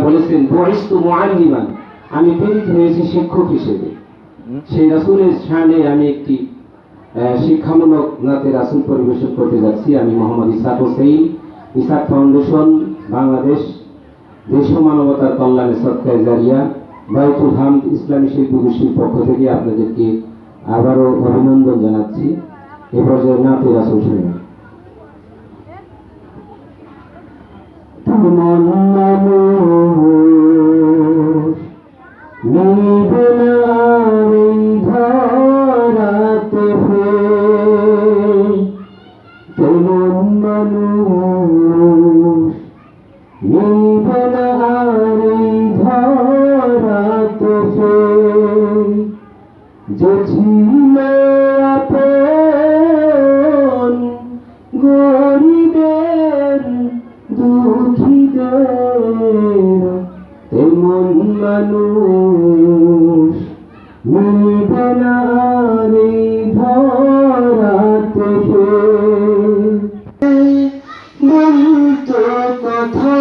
বলেছেন বুইস্তু মুআল্লিমান, আমি প্রেরিত হয়েছি শিক্ষক হিসেবে। সেই রাসূলের শানে আমি একটি শিক্ষামূলক নাতে রাসূল পরিবেশন করতে যাচ্ছি। আমি মোহাম্মদ ইসহাক হোসেন, ইসহাক ফাউন্ডেশন বাংলাদেশ, দেশ ও মানবতার কল্যাণে সদকায়ে জারিয়া, বাইতুল হামদ ইসলামী শিল্পী গোষ্ঠীর পক্ষ থেকে আপনাদেরকে আবারও অভিনন্দন জানাচ্ছি। এ পর্যায়ে নাতে রাসূল শুনুন। যে ছিল আপন গরিবের দুঃখীদের, তেমন মানুষ মিলবে না রে ধরাতে। বলতো কথা,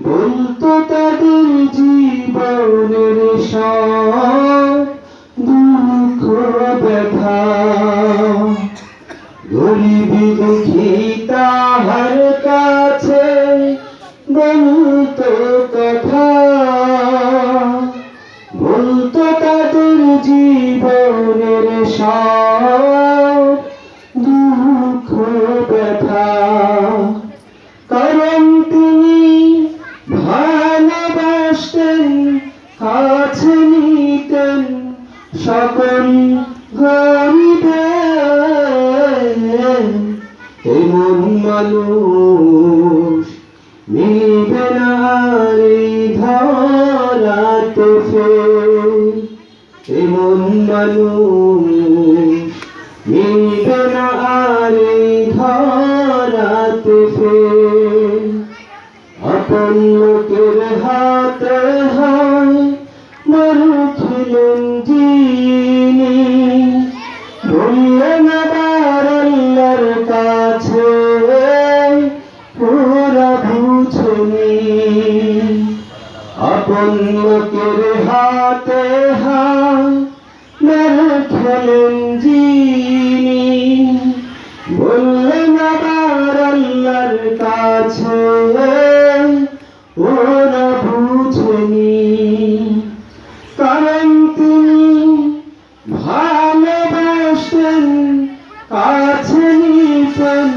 বলতো তাদের জীবনের সব দুঃখ ব্যথা, গরিবি দুঃখী তাহার কাছে বলতো কথা, বলতো তাদের জীবনের সব দুঃখ ব্যথা। কারণ তিনি ভালোবাসতেন, কাছে নিতেন সকল গরিবের, এমন মানুষ মিলবে না রে ধরাতে ফের, এমন মানুষ মিলবে না রে ধরাতে ফের। আপন লোকের হাতে হয় মরু খেলেন যিনি, বললেন আবার আল্লাহর কাছে ওরা বুঝেনি। আপন লোকের হাতে হয় মরু খেলেন যিনি, বললেন আবার আল্লাহর কাছে ওরা বুঝেনি। কারণ তিনি ভালোবাসতেন, কাছে নিতেন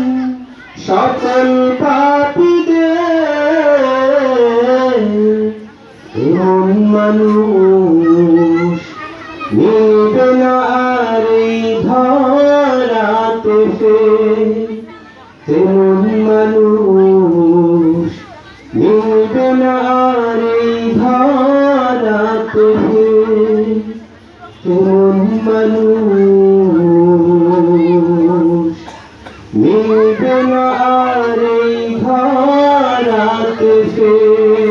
সকল পাপীদের, এমন মানুষ মিলবে না রে ধরাতে ফের, তেমন মানুষ মিলবে না রে ধরাতে ফের, তেমন মানুষ মিলবে না রে ধরাতে ফের।